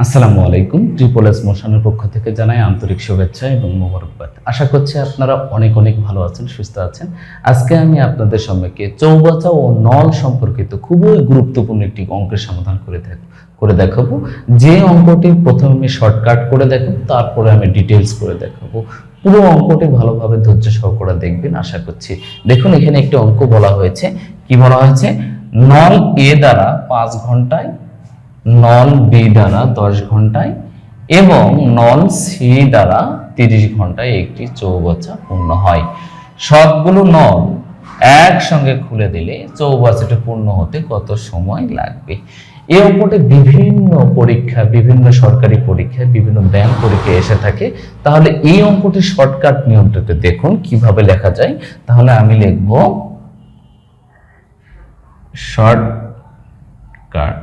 আসসালামু আলাইকুম। Triple S মোশনের পক্ষ থেকে জানাই আন্তরিক শুভেচ্ছা এবং মোবারকবাদ। আশা করছি আপনারা অনেক অনেক ভালো আছেন, সুস্থ আছেন। আজকে আমি আপনাদের সম্মুখে চৌবাচা ও নল সম্পর্কিত খুবই গুরুত্বপূর্ণ একটি অঙ্কের সমাধান করে দেখাবো। যে অঙ্কটি প্রথমে আমি শর্টকাট করে দেখাবো, তারপরে আমি ডিটেলস করে দেখাবো। পুরো অঙ্কটি ভালোভাবে ধৈর্য সহকারে দেখবেন আশা করছি। দেখুন, এখানে একটি অঙ্ক বলা হয়েছে। কি বলা হয়েছে? নল এ দ্বারা 5 ঘন্টায়, নল বি দ্বারা 10 ঘন্টায় এবং নল সি দ্বারা 30 ঘন্টায় একটি চৌবাচ্চা পূর্ণ হয়। সবগুলো নল একসঙ্গে খুলে দিলে চৌবাচ্চাটি পূর্ণ হতে কত সময় লাগবে? এই অঙ্কটি বিভিন্ন পরীক্ষা, বিভিন্ন সরকারি পরীক্ষা, বিভিন্ন ব্যাংক পরীক্ষায় এসে থাকে। তাহলে এই অঙ্কটি শর্টকাট নিয়মটাতে দেখুন কিভাবে লেখা যায়। তাহলে আমি লিখব শর্টকাট।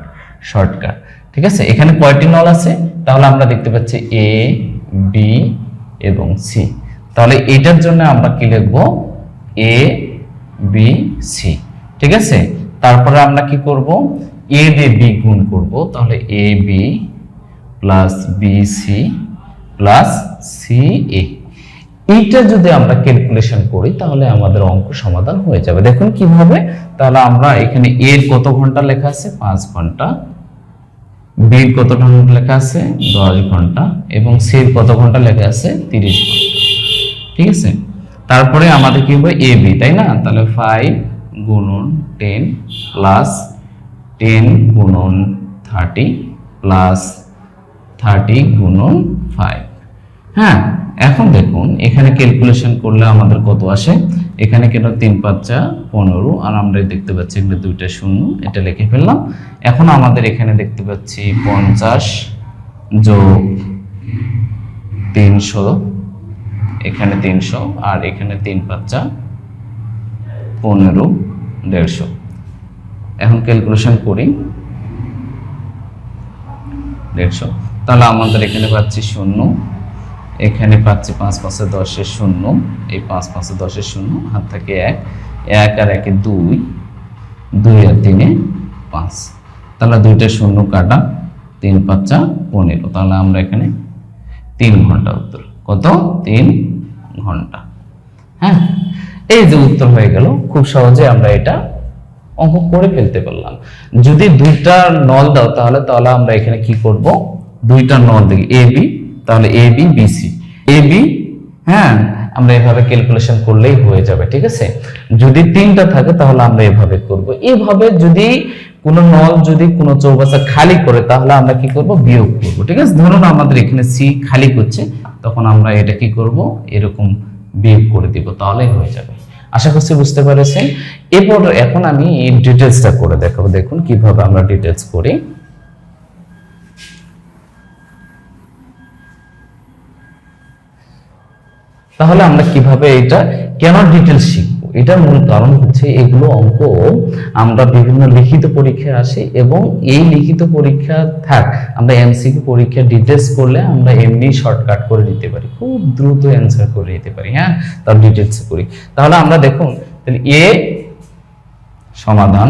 ঠিক আছে, এখানে কয়টি নল আছে? তাহলে আমরা দেখতে পাচ্ছি এ, বি এবং সি। তাহলে এটার জন্য আমরা কি লিখব? এ, বি, সি। ঠিক আছে, তারপরে আমরা কি করব? এ দিয়ে বি গুণ করব। তাহলে A B plus B C plus C A. এইটা যদি আমরা ক্যালকুলেশন করি তাহলে আমাদের অঙ্ক সমাধান হয়ে যাবে। দেখুন কিভাবে। তাহলে আমরা এখানে এর কত ঘন্টা লেখা আছে? 5 ঘন্টা। বির কত ঘন্টা লেখা আছে? 10 ঘন্টা। এবং সির কত ঘন্টা লেখা আছে? 30 ঘন্টা। ঠিক আছে, তারপরে আমাদের কি হবে? এ বি, তাই না? তাহলে 5 গুণন 10 প্লাস 10 গুণন 30 প্লাস 30 গুণন 5। হ্যাঁ, এখন দেখুন এখানে ক্যালকুলেশন করলে আমাদের কত আসে? এখানে কেন 3 5 15, আর আমরা দেখতে পাচ্ছি এখানে দুইটা শূন্য, এটা লিখে ফেললাম। এখন আমাদের এখানে দেখতে পাচ্ছি 50 যোগ 300, এখানে 300, আর এখানে 3 5 15 150। এখন ক্যালকুলেশন করি 150। তাহলে আমাদের এখানে পাচ্ছি শূন্য, এখানে পাচ্ছি 5 5 10 শূন্য, এই 5 5 10 শূন্য, হাত থেকে 1, 1 আর 1 2, 2 আর 3 5। তাহলে দুইটা শূন্য কাটা, 3 5 15। তাহলে আমরা এখানে 3 ঘন্টা উত্তর। কত? 3 ঘন্টা। হ্যাঁ, এই যে উত্তর হয়ে গেল। খুব সহজে আমরা এটা অঙ্ক করে ফেলতে পারলাম। যদি দুইটা নল দাও তাহলে আমরা এখানে কি করব? দুইটা নল দেখি এ বি, তাহলে A B B C, A B. হ্যাঁ, আমরা এভাবে ক্যালকুলেশন করলেই হয়ে যাবে। ঠিক আছে, যদি 3টা থাকে তাহলে আমরা এভাবে করব। এইভাবে যদি কোনো নল যদি কোনো চৌবাচ্চা খালি করে তাহলে আমরা কি করব? বিয়োগ করব। ঠিক আছে, ধরুন আমাদের এখানে সি খালি করছে, তখন আমরা এটা কি করব? এরকম বিয়োগ করে দিব, তাহলেই হয়ে যাবে। আশা করছি বুঝতে পেরেছেন। এখন আমি ডিটেলসটা করে দেখাবো। দেখুন কিভাবে আমরা ডিটেলস করি। তাহলে আমরা কিভাবে এটা কেন ডিটেলস শিখবো? এটার মূল কারণ হচ্ছে এগুলো অঙ্ক আমরা বিভিন্ন লিখিত পরীক্ষায় আসে, এবং এই লিখিত পরীক্ষা থাক আমরা এমসিকিউ পরীক্ষা ডিটেলস করলে আমরা এমনি শর্টকাট করে নিতে পারি, খুব দ্রুত অ্যান্সার করে নিতে পারি। হ্যাঁ, তার ডিটেলস করি। তাহলে আমরা দেখুন, তাহলে এ সমাধান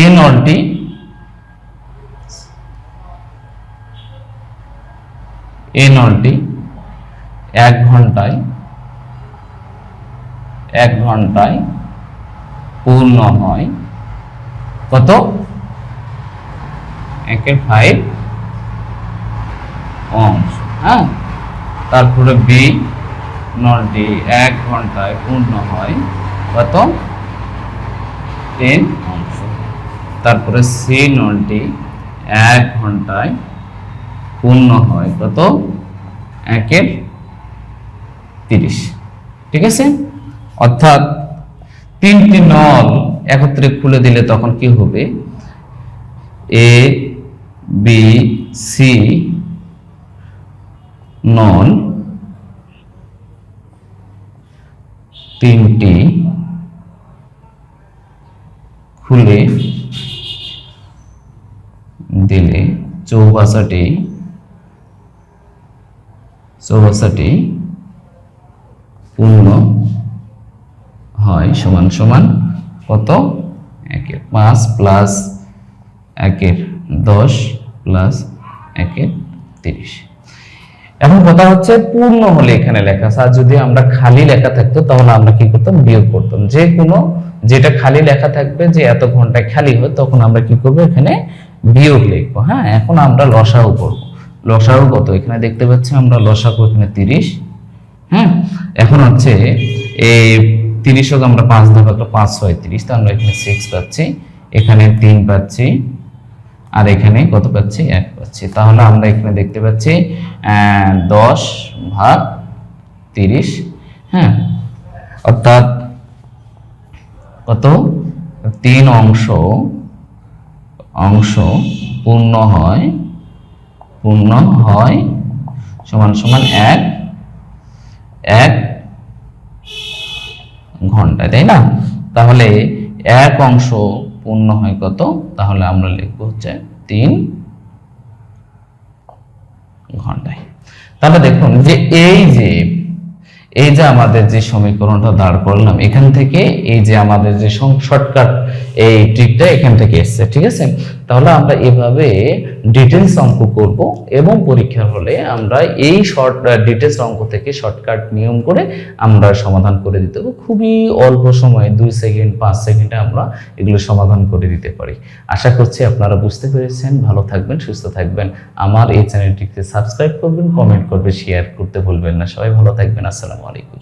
এ নলটি এ নলটি 1 ঘন্টায় পূর্ণ হয় কত? 1/5 অংশ। হ্যাঁ, তারপরে বি নলটি 1 ঘন্টায় পূর্ণ হয় কত? 10 অংশ। তারপরে সি নলটি 1 ঘন্টায় পূর্ণ হয় কত? 1/30। ঠিক আছে, অর্থাৎ 3টি নল একত্রে খুলে দিলে তখন কি হবে? এ বি সি নল 3টি খুলে দিলে চৌবাচ্চাটি পূর্ণ হয় সমান সমান কত? 5 প্লাস 1 10 প্লাস 1 30। এখন কথা হচ্ছে পূর্ণ হলে এখানে লেখা আছে, আর যদি আমরা খালি লেখা থাকতো তাহলে আমরা কি করতাম, বিয়োগ করতাম। যে কোনো যেটা খালি লেখা থাকবে যে এত ঘন্টায় খালি হয়, তখন আমরা কি করব, এখানে বিয়োগ লিখবো। হ্যাঁ, এখন আমরা লসাগু করব। লসাগু কত এখানে দেখতে পাচ্ছি আমরা, লসাগু এখানে 30। হ্যাঁ, এখন হচ্ছে এই 30 হোক আমরা 5 ধাপ, 5 6 30, তো আমরা এখানে 6 পাচ্ছি, এখানে 3 পাচ্ছি, আর এখানে কত পাচ্ছি, 1 পাচ্ছি। তাহলে আমরা এখানে দেখতে পাচ্ছি 10 ভাগ 30। হ্যাঁ, অর্থাৎ কত, 3 অংশ পূর্ণ হয় সমান সমান 1 ঘন্টা, তাই না? তাহলে 1 অংশ পূর্ণ হয় কত, তাহলে আমরা লিখবো হচ্ছে 3 ঘন্টায়। তাহলে দেখুন যে এই যে আমাদের যে সমীকরণটা দাঁড় করলাম, এখান থেকে এই যে আমাদের যে শর্টকাট এই ট্রিকটা এখান থেকে এসেছে, ঠিক আছে? তাহলে আমরা এভাবে ডিটেলস অঙ্ক করব এবং পরীক্ষার হলে আমরা এই ডিটেলস অঙ্ক থেকে শর্টকাট নিয়ম করে আমরা সমাধান করে দিতে পারবো। খুবই অল্প সময়ে 2 সেকেন্ড 5 সেকেন্ডে আমরা এগুলো সমাধান করে দিতে পারি। আশা করছি আপনারা বুঝতে পেরেছেন। ভালো থাকবেন, সুস্থ থাকবেন। আমার এই চ্যানেলটিকে সাবস্ক্রাইব করবেন, কমেন্ট করবেন, শেয়ার করতে ভুলবেন না। সবাই ভালো থাকবেন। আসসালামু আলাইকুম।